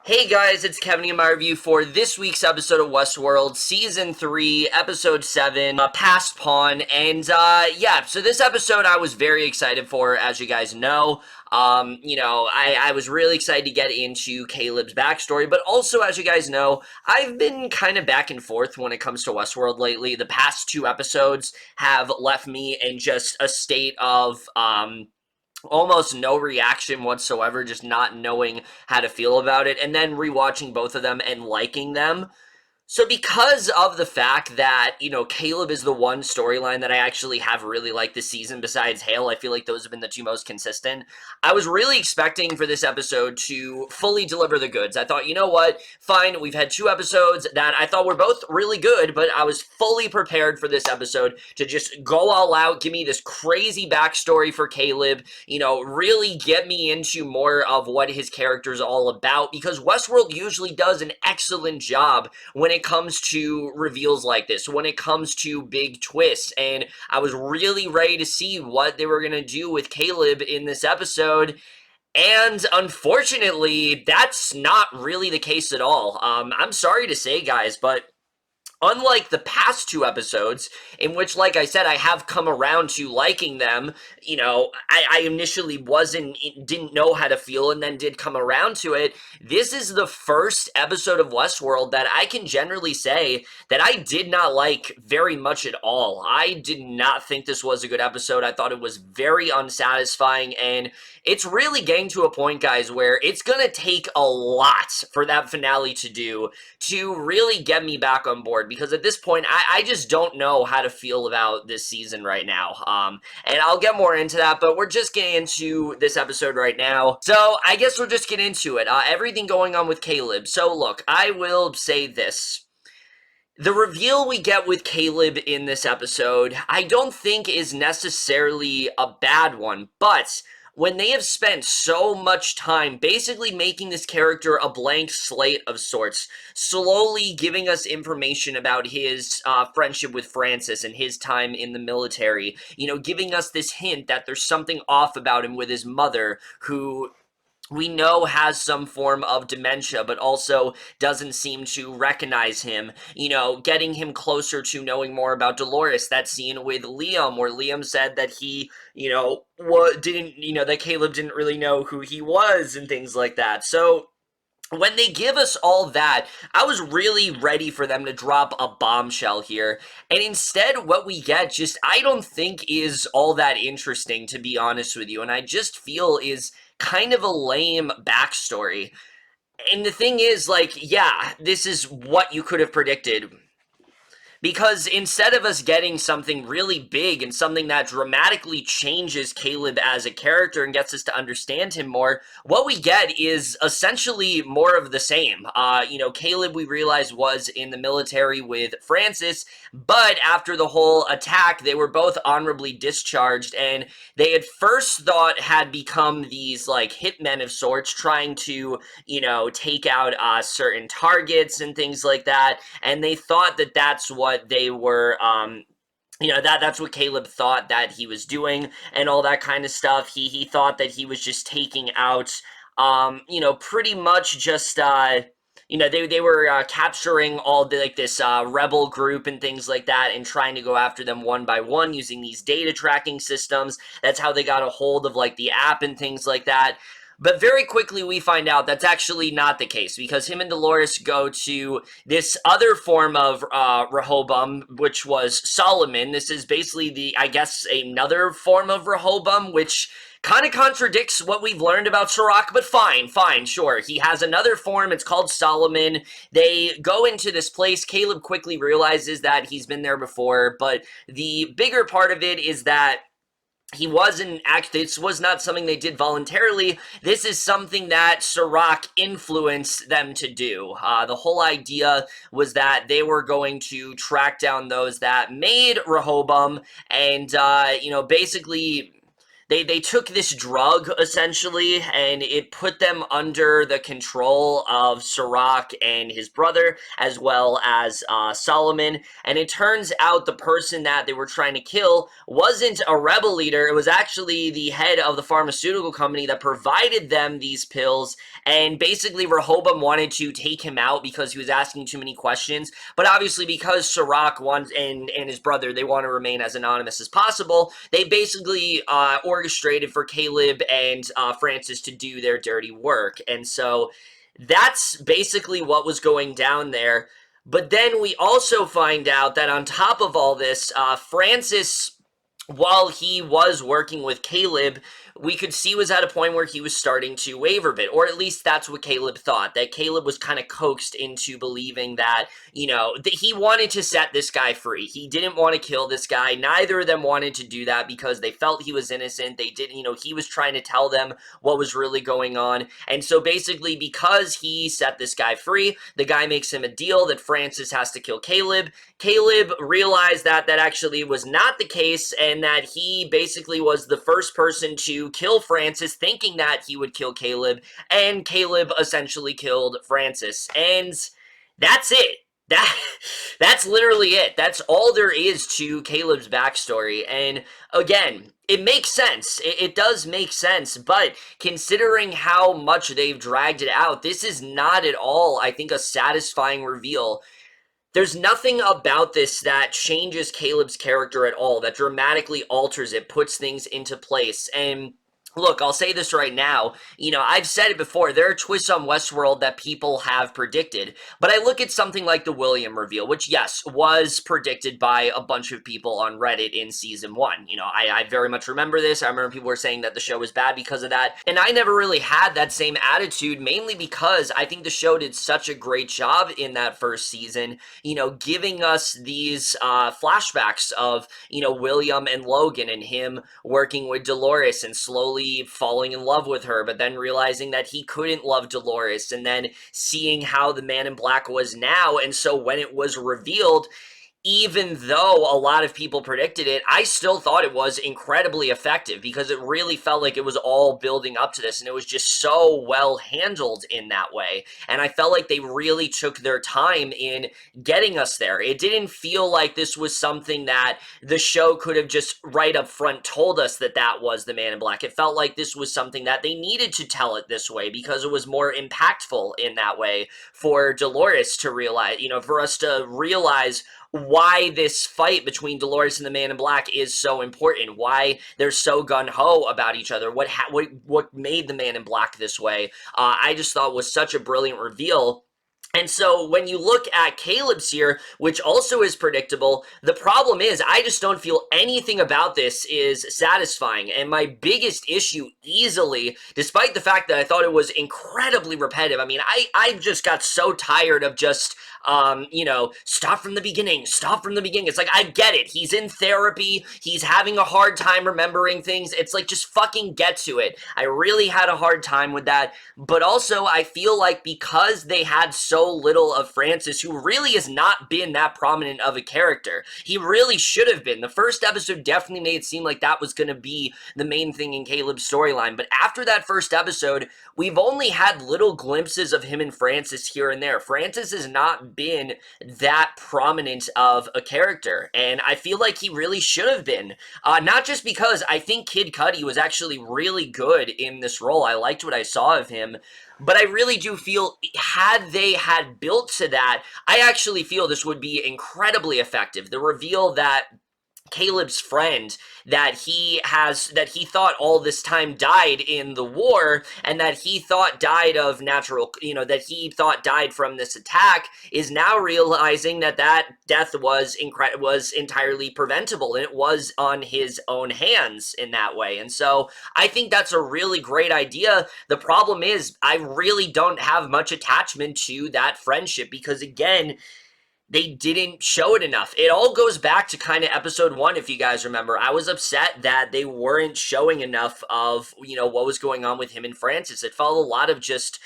Hey guys, it's Kevin in my review for this week's episode of Westworld, Season 3, Episode 7, Past Pawn, and yeah, so this episode I was very excited for, as you guys know. I was really excited to get into Caleb's backstory, but also, as you guys know, I've been kind of back and forth when it comes to Westworld lately. The past two episodes have left me in just a state of, almost no reaction whatsoever, just not knowing how to feel about it, and then rewatching both of them and liking them. So because of the fact that, Caleb is the one storyline that I actually have really liked this season besides Hale, I feel like those have been the two most consistent. I was really expecting for this episode to fully deliver the goods. I thought, you know what, fine, we've had two episodes that I thought were both really good, but I was fully prepared for this episode to just go all out, give me this crazy backstory for Caleb, really get me into more of what his character's all about, because Westworld usually does an excellent job when it comes to reveals like this, when it comes to big twists, and I was really ready to see what they were going to do with Caleb in this episode, and unfortunately, that's not really the case at all. I'm sorry to say, guys, but unlike the past two episodes, in which, like I said, I have come around to liking them, I initially didn't know how to feel and then did come around to it. This is the first episode of Westworld that I can generally say that I did not like very much at all. I did not think this was a good episode. I thought it was very unsatisfying, and it's really getting to a point, guys, where it's gonna take a lot for that finale to really get me back on board, because at this point, I just don't know how to feel about this season right now. And I'll get more into that, but we're just getting into this episode right now. So I guess we'll just get into it. Everything going on with Caleb. So look, I will say this. The reveal we get with Caleb in this episode, I don't think is necessarily a bad one, but when they have spent so much time basically making this character a blank slate of sorts, slowly giving us information about his friendship with Francis and his time in the military, giving us this hint that there's something off about him with his mother, who we know has some form of dementia, but also doesn't seem to recognize him, getting him closer to knowing more about Dolores. That scene with Liam, where Liam said that he, that Caleb didn't really know who he was and things like that. So, when they give us all that, I was really ready for them to drop a bombshell here. And instead, what we get I don't think is all that interesting, to be honest with you. And I just feel is kind of a lame backstory. And the thing is, yeah, this is what you could have predicted. Because instead of us getting something really big and something that dramatically changes Caleb as a character and gets us to understand him more, what we get is essentially more of the same. Caleb, we realize, was in the military with Francis, but after the whole attack, they were both honorably discharged, and they at first thought had become these, hitmen of sorts, trying to, take out certain targets and things like that, and they thought that that's what they were, that's what Caleb thought that he was doing and all that kind of stuff. He thought that he was just taking out, pretty much just, they were capturing all this rebel group and things like that, and trying to go after them one by one using these data tracking systems. That's how they got a hold of the app and things like that. But very quickly we find out that's actually not the case, because him and Dolores go to this other form of Rehoboam, which was Solomon. This is basically another form of Rehoboam, which kind of contradicts what we've learned about Sirach, but fine, sure. He has another form, it's called Solomon. They go into this place. Caleb quickly realizes that he's been there before, but the bigger part of it is that this was not something they did voluntarily. This is something that Sirach influenced them to do. The whole idea was that they were going to track down those that made Rehoboam, and, basically they took this drug essentially, and it put them under the control of Serac and his brother, as well as Solomon. And it turns out the person that they were trying to kill wasn't a rebel leader. It was actually the head of the pharmaceutical company that provided them these pills. And basically, Rehoboam wanted to take him out because he was asking too many questions. But obviously, because Serac wants and his brother, they want to remain as anonymous as possible, they basically orchestrated for Caleb and Francis to do their dirty work. And so that's basically what was going down there. But then we also find out that on top of all this, Francis, while he was working with Caleb, we could see was at a point where he was starting to waver a bit, or at least that's what Caleb thought, that Caleb was kind of coaxed into believing that, that he wanted to set this guy free. He didn't want to kill this guy. Neither of them wanted to do that because they felt he was innocent. They didn't, he was trying to tell them what was really going on. And so basically, because he set this guy free, the guy makes him a deal that Francis has to kill Caleb. Caleb realized that that actually was not the case, and that he basically was the first person to kill Francis, thinking that he would kill Caleb, and Caleb essentially killed Francis. And that's it. That's literally it. That's all there is to Caleb's backstory. And again, it makes sense. It does make sense, but considering how much they've dragged it out, this is not at all, I think, a satisfying reveal. There's nothing about this that changes Caleb's character at all, that dramatically alters it, puts things into place. And look, I'll say this right now. I've said it before. There are twists on Westworld that people have predicted. But I look at something like the William reveal, which, yes, was predicted by a bunch of people on Reddit in Season 1. I very much remember this. I remember people were saying that the show was bad because of that. And I never really had that same attitude, mainly because I think the show did such a great job in that first season, giving us these flashbacks of, William and Logan and him working with Dolores and slowly falling in love with her, but then realizing that he couldn't love Dolores, and then seeing how the Man in Black was now. And so when it was revealed, even though a lot of people predicted it, I still thought it was incredibly effective because it really felt like it was all building up to this, and it was just so well handled in that way. And I felt like they really took their time in getting us there. It didn't feel like this was something that the show could have just right up front told us that that was the Man in Black. It felt like this was something that they needed to tell it this way because it was more impactful in that way for Dolores to realize, for us to realize why this fight between Dolores and the Man in Black is so important, why they're so gung-ho about each other, what made the Man in Black this way. I just thought was such a brilliant reveal. And so when you look at Caleb's here, which also is predictable, the problem is I just don't feel anything about this is satisfying. And my biggest issue easily, despite the fact that I thought it was incredibly repetitive, I just got so tired of just stop from the beginning. It's like, I get it. He's in therapy. He's having a hard time remembering things. It's like, just fucking get to it. I really had a hard time with that. But also, I feel like because they had so little of Francis, who really has not been that prominent of a character, he really should have been. The first episode definitely made it seem like that was going to be the main thing in Caleb's storyline. But after that first episode, we've only had little glimpses of him and Francis here and there. Francis has not been that prominent of a character, and I feel like he really should have been. Not just because I think Kid Cudi was actually really good in this role. I liked what I saw of him, but I really do feel had they had built to that, I actually feel this would be incredibly effective. The reveal that Caleb's friend that he thought all this time died in the war, and that he thought died of natural, that he thought died from this attack, is now realizing that that death was entirely preventable, and it was on his own hands in that way. And so I think that's a really great idea. The problem is I really don't have much attachment to that friendship because, again, they didn't show it enough. It all goes back to kind of episode 1, if you guys remember. I was upset that they weren't showing enough of, what was going on with him and Francis. It felt a lot of just,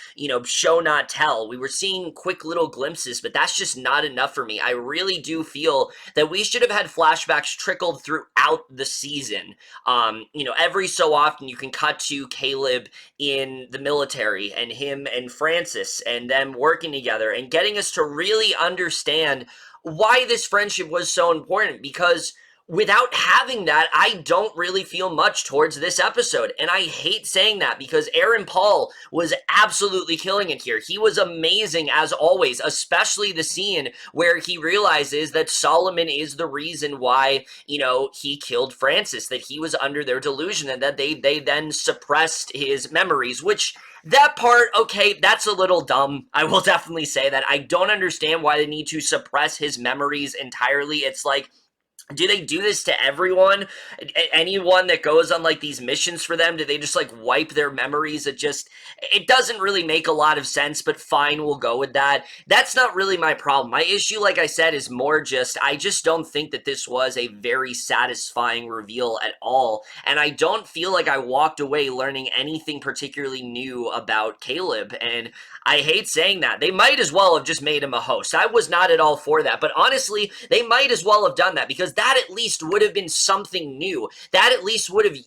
show not tell. We were seeing quick little glimpses, but that's just not enough for me. I really do feel that we should have had flashbacks trickled throughout the season. Every so often you can cut to Caleb in the military and him and Francis and them working together and getting us to really understand why this friendship was so important, because without having that, I don't really feel much towards this episode. And I hate saying that because Aaron Paul was absolutely killing it here. He was amazing as always, especially the scene where he realizes that Solomon is the reason why, he killed Francis, that he was under their delusion and that they then suppressed his memories, which that part, okay, that's a little dumb. I will definitely say that. I don't understand why they need to suppress his memories entirely. It's like, do they do this to everyone? Anyone that goes on, like, these missions for them, do they just, like, wipe their memories? It doesn't really make a lot of sense, but fine, we'll go with that. That's not really my problem. My issue, like I said, is more just, I just don't think that this was a very satisfying reveal at all, and I don't feel like I walked away learning anything particularly new about Caleb, and I hate saying that. They might as well have just made him a host. I was not at all for that, but honestly, they might as well have done that, because that at least would have been something new. That at least would have,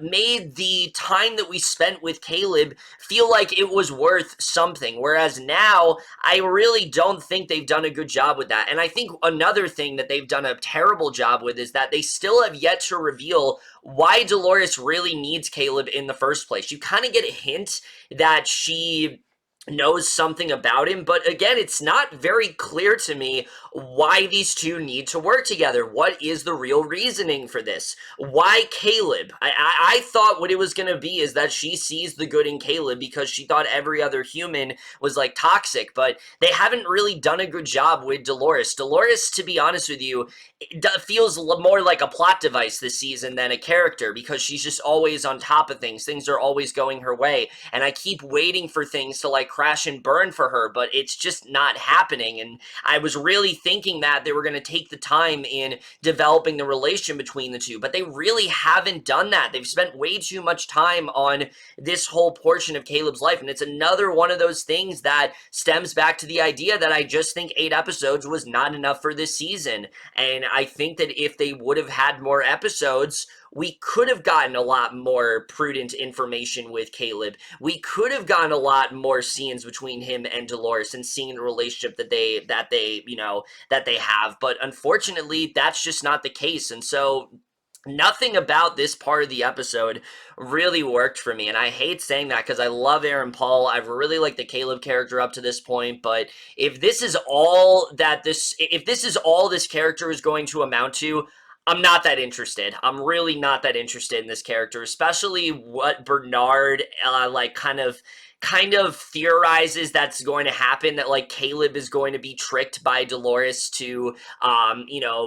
made the time that we spent with Caleb feel like it was worth something. Whereas now, I really don't think they've done a good job with that. And I think another thing that they've done a terrible job with is that they still have yet to reveal why Dolores really needs Caleb in the first place. You kind of get a hint that she knows something about him, but again, it's not very clear to me why these two need to work together. What is the real reasoning for this? Why Caleb? I thought what it was going to be is that she sees the good in Caleb because she thought every other human was, like, toxic, but they haven't really done a good job with Dolores. Dolores, to be honest with you, feels more like a plot device this season than a character, because she's just always on top of things. Things are always going her way, and I keep waiting for things to, like, crash and burn for her, but it's just not happening. And I was really thinking that they were going to take the time in developing the relation between the two, but they really haven't done that. They've spent way too much time on this whole portion of Caleb's life, and it's another one of those things that stems back to the idea that I just think 8 episodes was not enough for this season. And I think that if they would have had more episodes, we could have gotten a lot more prudent information with Caleb. We could have gotten a lot more scenes between him and Dolores and seeing the relationship that they have. But unfortunately, that's just not the case. And so nothing about this part of the episode really worked for me, and I hate saying that because I love Aaron Paul. I've really liked the Caleb character up to this point, but if this is all this character is going to amount to, I'm not that interested. I'm really not that interested in this character, especially what Bernard kind of theorizes that's going to happen, that, like, Caleb is going to be tricked by Dolores to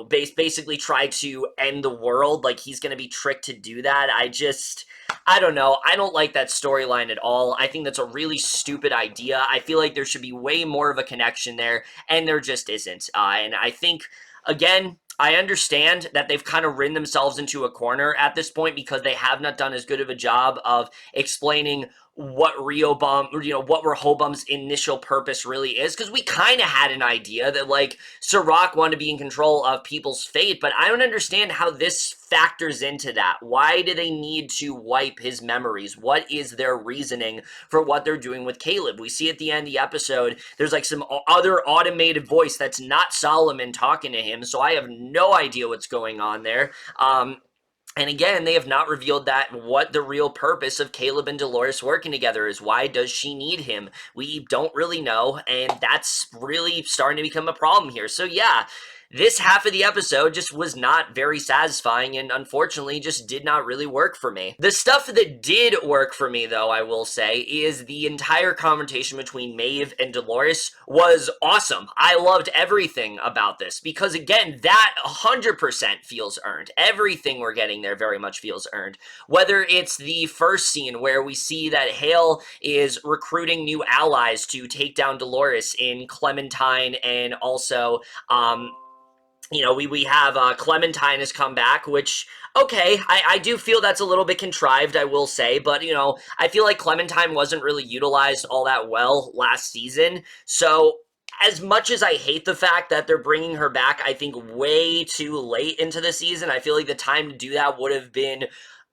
basically try to end the world. Like, he's going to be tricked to do that. I don't know. I don't like that storyline at all. I think that's a really stupid idea. I feel like there should be way more of a connection there, and there just isn't. And I think, again, I understand that they've kind of ridden themselves into a corner at this point because they have not done as good of a job of explaining what Rehoboam's initial purpose really is, because we kind of had an idea that, like, Sirach wanted to be in control of people's fate, but I don't understand how this factors into that. Why do they need to wipe his memories? What is their reasoning for what they're doing with Caleb? We see at the end of the episode, there's, like, some other automated voice that's not Solomon talking to him, so I have no idea what's going on there. And again, they have not revealed what the real purpose of Caleb and Dolores working together is. Why does she need him? We don't really know, and that's really starting to become a problem here. So yeah, this half of the episode just was not very satisfying and unfortunately just did not really work for me. The stuff that did work for me, though, I will say, is the entire confrontation between Maeve and Dolores was awesome. I loved everything about this because, again, that 100% feels earned. Everything we're getting there very much feels earned. Whether it's the first scene where we see that Hale is recruiting new allies to take down Dolores in Clementine, and also, we have Clementine has come back, which, okay, I do feel that's a little bit contrived, I will say, but, I feel like Clementine wasn't really utilized all that well last season, so as much as I hate the fact that they're bringing her back, I think way too late into the season, I feel like the time to do that would have been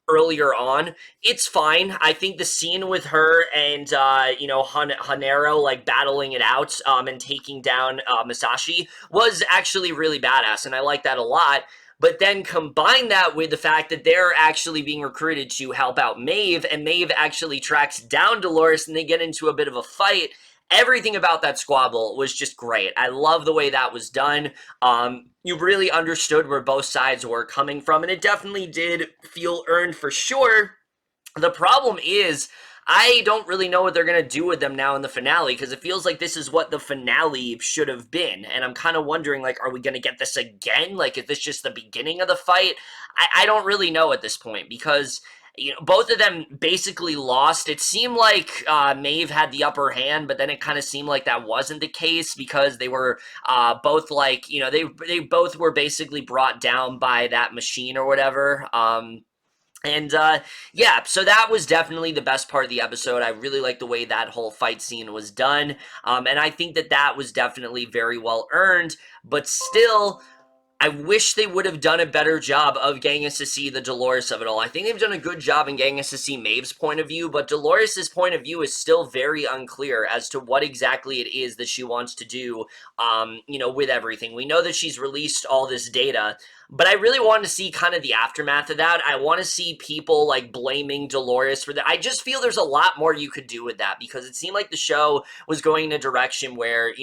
earlier on. It's fine. I think the scene with her and, Hanero, like, battling it out, and taking down, Masashi was actually really badass, and I like that a lot. But then combine that with the fact that they're actually being recruited to help out Maeve, and Maeve actually tracks down Dolores, and they get into a bit of a fight. Everything about that squabble was just great. I love the way that was done. You really understood where both sides were coming from, and it definitely did feel earned for sure. The problem is, I don't really know what they're going to do with them now in the finale, because it feels like this is what the finale should have been, and I'm kind of wondering, like, are we going to get this again? Like, is this just the beginning of the fight? I don't really know at this point, because both of them basically lost. It seemed like Maeve had the upper hand, but then it kind of seemed like that wasn't the case because they were both like, they both were basically brought down by that machine or whatever. Yeah, so that was definitely the best part of the episode. I really like the way that whole fight scene was done, and I think that that was definitely very well earned, but still, I wish they would have done a better job of getting us to see the Dolores of it all. I think they've done a good job in getting us to see Maeve's point of view, but Dolores' point of view is still very unclear as to what exactly it is that she wants to do, with everything. We know that she's released all this data, but I really want to see kind of the aftermath of that. I want to see people, like, blaming Dolores for that. I just feel there's a lot more you could do with that, because it seemed like the show was going in a direction where,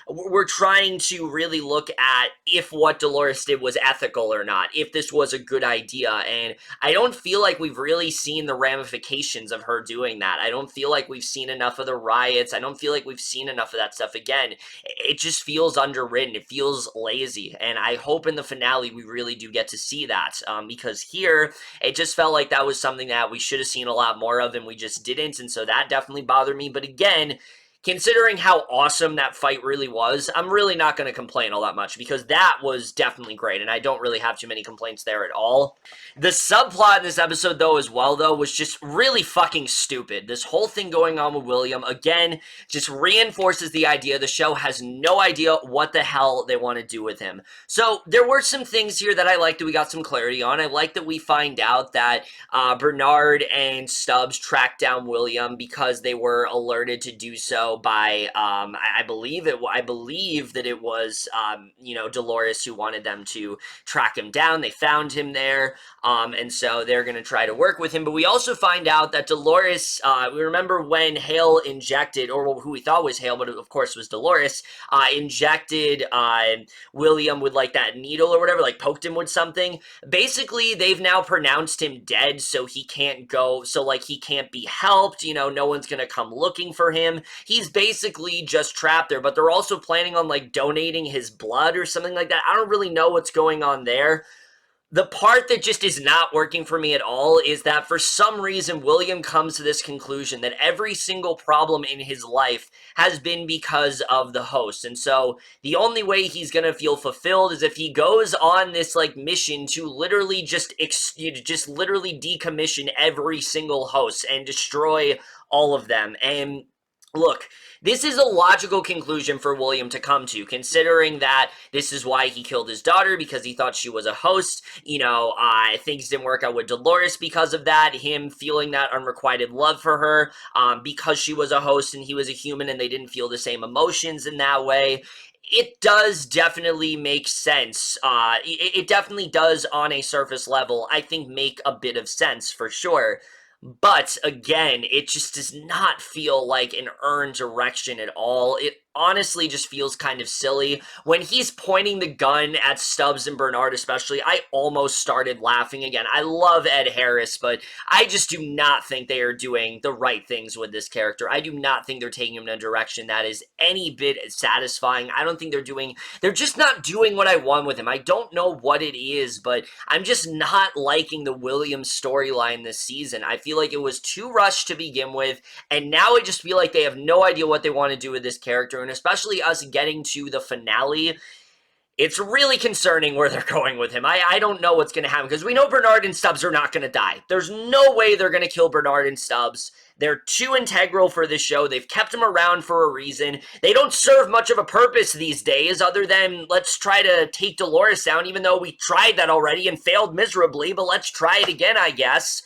we're trying to really look at if what Dolores did was ethical or not, if this was a good idea, and I don't feel like we've really seen the ramifications of her doing that. I don't feel like we've seen enough of the riots. I don't feel like we've seen enough of that stuff again. It just feels underwritten. It feels lazy, and I hope in the finale we really do get to see that, because here, it just felt like that was something that we should have seen a lot more of, and we just didn't, and so that definitely bothered me, but again, considering how awesome that fight really was, I'm really not going to complain all that much, because that was definitely great, and I don't really have too many complaints there at all. The subplot in this episode, though, as well, though, was just really fucking stupid. This whole thing going on with William, again, just reinforces the idea the show has no idea what the hell they want to do with him. So, there were some things here that I liked that we got some clarity on. I like that we find out that Bernard and Stubbs tracked down William because they were alerted to do so by, I believe that it was, Dolores who wanted them to track him down. They found him there, and so they're going to try to work with him. But we also find out that Dolores, we remember when Hale injected, or who we thought was Hale, but of course was Dolores, injected William with, like, that needle or whatever, like, poked him with something. Basically, they've now pronounced him dead, so he can't go, so, like, he can't be helped, no one's going to come looking for him. He's basically just trapped there, but they're also planning on, like, donating his blood or something like that. I don't really know what's going on there. The part that just is not working for me at all is that for some reason William comes to this conclusion that every single problem in his life has been because of the host, and so the only way he's gonna feel fulfilled is if he goes on this, like, mission to literally just literally decommission every single host and destroy all of them. And look, this is a logical conclusion for William to come to, considering that this is why he killed his daughter, because he thought she was a host. Things didn't work out with Dolores because of that, him feeling that unrequited love for her, because she was a host and he was a human and they didn't feel the same emotions in that way. It does definitely make sense. It definitely does on a surface level, I think, make a bit of sense for sure. But again, it just does not feel like an earned direction at all. It honestly just feels kind of silly. When he's pointing the gun at Stubbs and Bernard especially, I almost started laughing again. I love Ed Harris, but I just do not think they are doing the right things with this character. I do not think they're taking him in a direction that is any bit satisfying. I don't think they're just not doing what I want with him. I don't know what it is, but I'm just not liking the Williams storyline this season. I feel like it was too rushed to begin with, and now I just feel like they have no idea what they want to do with this character, and especially us getting to the finale, it's really concerning where they're going with him. I don't know what's going to happen, because we know Bernard and Stubbs are not going to die. There's no way they're going to kill Bernard and Stubbs. They're too integral for this show. They've kept them around for a reason. They don't serve much of a purpose these days other than let's try to take Dolores down, even though we tried that already and failed miserably, but let's try it again, I guess.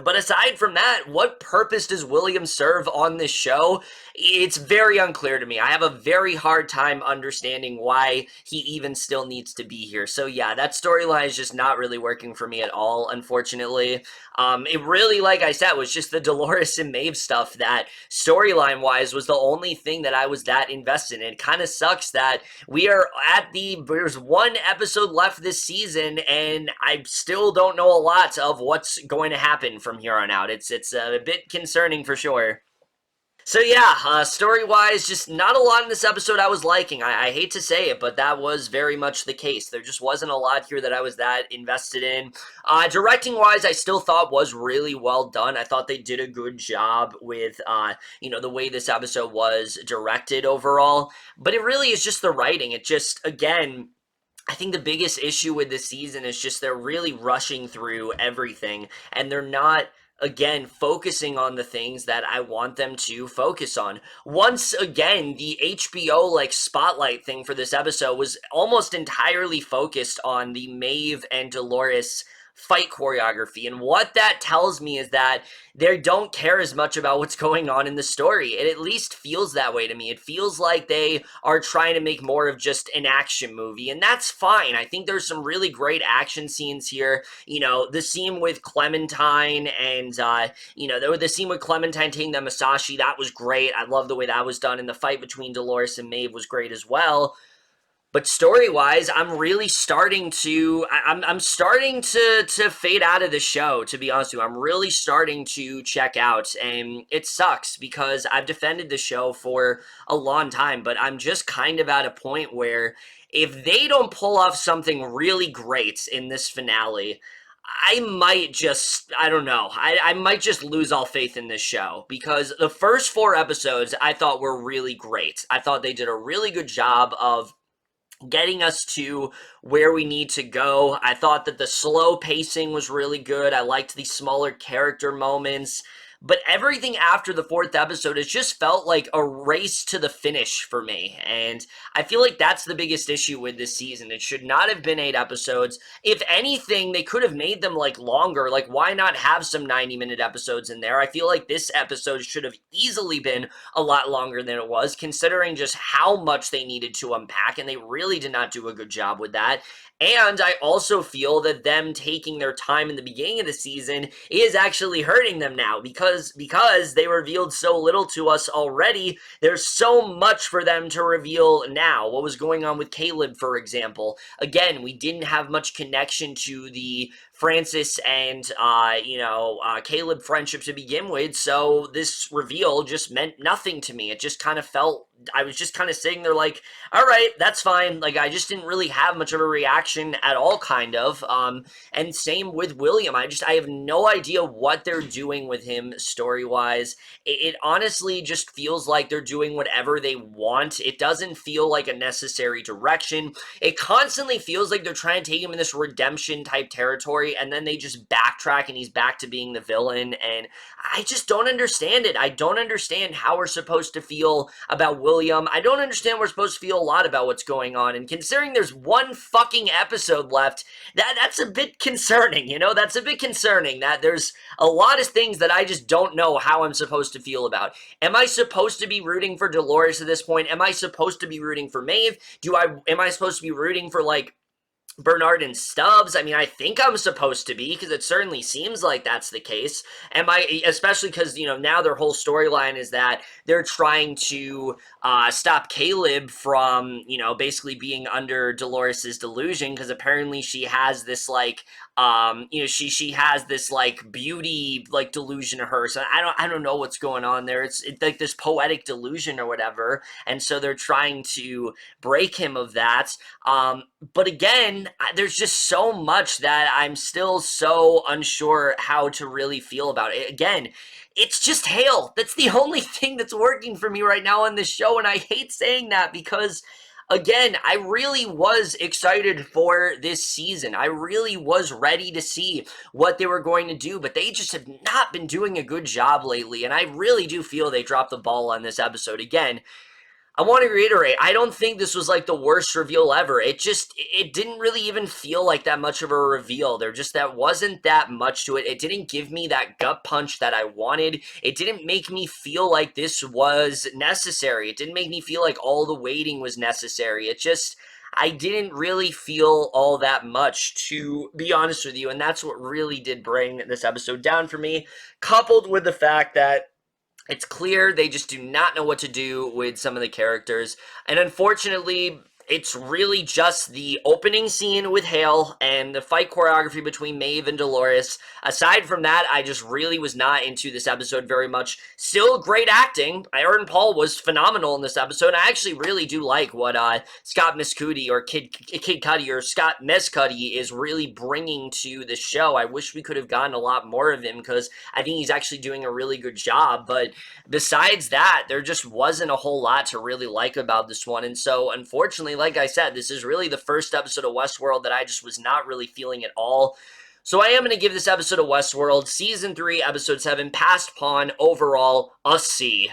But aside from that, what purpose does William serve on this show? It's very unclear to me. I have a very hard time understanding why he even still needs to be here. So yeah, that storyline is just not really working for me at all, unfortunately. It really, like I said, was just the Dolores and Maeve stuff that storyline-wise was the only thing that I was that invested in. It kind of sucks that there's one episode left this season, and I still don't know a lot of what's going to happen from here on out. It's a bit concerning for sure. So yeah, story-wise, just not a lot in this episode I was liking. I hate to say it, but that was very much the case. There just wasn't a lot here that I was that invested in. Directing-wise, I still thought was really well done. I thought they did a good job with, the way this episode was directed overall. But it really is just the writing. It just, again, I think the biggest issue with this season is just they're really rushing through everything, and they're not, again, focusing on the things that I want them to focus on. Once again, the HBO spotlight thing for this episode was almost entirely focused on the Maeve and Dolores fight choreography, and what that tells me is that they don't care as much about what's going on in the story. It at least feels that way to me. It feels like they are trying to make more of just an action movie, and that's fine. I think there's some really great action scenes here. The scene with Clementine and, the scene with Clementine taking the Masashi, that was great. I love the way that was done, and the fight between Dolores and Maeve was great as well. But story-wise, I'm really starting to, I'm starting to fade out of the show, to be honest with you. I'm really starting to check out, and it sucks because I've defended the show for a long time, but I'm just kind of at a point where if they don't pull off something really great in this finale, I might just, I don't know, I might just lose all faith in this show, because the first 4 episodes I thought were really great. I thought they did a really good job of getting us to where we need to go. I thought that the slow pacing was really good. I liked the smaller character moments. But everything after the 4th episode, it just felt like a race to the finish for me. And I feel like that's the biggest issue with this season. It should not have been 8 episodes. If anything, they could have made them longer. Why not have some 90-minute episodes in there? I feel like this episode should have easily been a lot longer than it was, considering just how much they needed to unpack, and they really did not do a good job with that. And I also feel that them taking their time in the beginning of the season is actually hurting them now, because they revealed so little to us already. There's so much for them to reveal now. What was going on with Caleb, for example. Again, we didn't have much connection to the Francis and, Caleb friendship to begin with, so this reveal just meant nothing to me. It just kind of felt, I was just kind of sitting there like, all right, that's fine. I just didn't really have much of a reaction at all, kind of. And same with William. I have no idea what they're doing with him story-wise. It honestly just feels like they're doing whatever they want. It doesn't feel like a necessary direction. It constantly feels like they're trying to take him in this redemption-type territory, and then they just backtrack and he's back to being the villain, and I just don't understand it. I don't understand how we're supposed to feel about William. I don't understand we're supposed to feel a lot about what's going on, and considering there's one fucking episode left, that's a bit concerning, That's a bit concerning that there's a lot of things that I just don't know how I'm supposed to feel about. Am I supposed to be rooting for Dolores at this point? Am I supposed to be rooting for Maeve? Am I supposed to be rooting for, Bernard and Stubbs. I mean, I think I'm supposed to be, because it certainly seems like that's the case. And especially because, you know, now their whole storyline is that they're trying to stop Caleb from, you know, basically being under Dolores's delusion, because apparently she has this, like, you know, she has this, like, beauty, like, delusion of her. So I don't know what's going on there. It's like this poetic delusion or whatever. And so they're trying to break him of that. But again, there's just so much that I'm still so unsure how to really feel about it. Again, it's just Hale. That's the only thing that's working for me right now on this show, and I hate saying that because, again, I really was excited for this season. I really was ready to see what they were going to do, but they just have not been doing a good job lately, and I really do feel they dropped the ball on this episode. Again, I want to reiterate, I don't think this was like the worst reveal ever. It didn't really even feel like that much of a reveal. That wasn't that much to it. It didn't give me that gut punch that I wanted. It didn't make me feel like this was necessary. It didn't make me feel like all the waiting was necessary. I didn't really feel all that much, to be honest with you, and that's what really did bring this episode down for me, coupled with the fact that it's clear they just do not know what to do with some of the characters. And unfortunately, it's really just the opening scene with Hale and the fight choreography between Maeve and Dolores. Aside from that, I just really was not into this episode very much. Still great acting. Aaron Paul was phenomenal in this episode. I actually really do like what Scott Mescudi or Kid Cudi or Scott Mescudi is really bringing to the show. I wish we could have gotten a lot more of him, because I think he's actually doing a really good job. But besides that, there just wasn't a whole lot to really like about this one. And so, unfortunately, like I said, this is really the first episode of Westworld that I just was not really feeling at all. So I am going to give this episode of Westworld, Season 3, Episode 7, Past Pawn, overall, a C.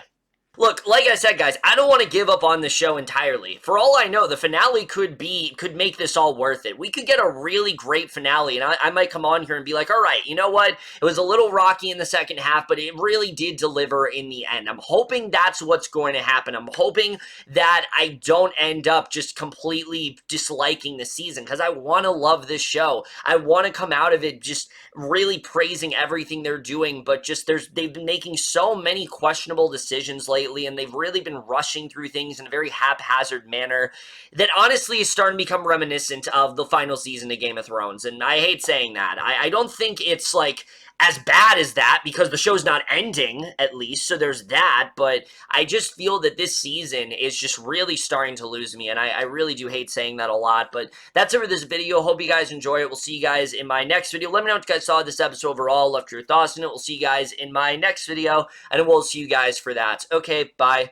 Look, like I said, guys, I don't want to give up on the show entirely. For all I know, the finale could make this all worth it. We could get a really great finale, and I might come on here and be like, all right, you know what? It was a little rocky in the second half, but it really did deliver in the end. I'm hoping that's what's going to happen. I'm hoping that I don't end up just completely disliking the season, because I want to love this show. I want to come out of it just really praising everything they're doing, but just they've been making so many questionable decisions lately, and they've really been rushing through things in a very haphazard manner that honestly is starting to become reminiscent of the final season of Game of Thrones. And I hate saying that. I don't think it's like as bad as that, because the show's not ending, at least, so there's that, but I just feel that this season is just really starting to lose me, and I really do hate saying that a lot. But that's it for this video. Hope you guys enjoy it. We'll see you guys in my next video. Let me know what you guys saw of this episode overall, left your thoughts on it. We'll see you guys in my next video, and we'll see you guys for that. Okay, bye.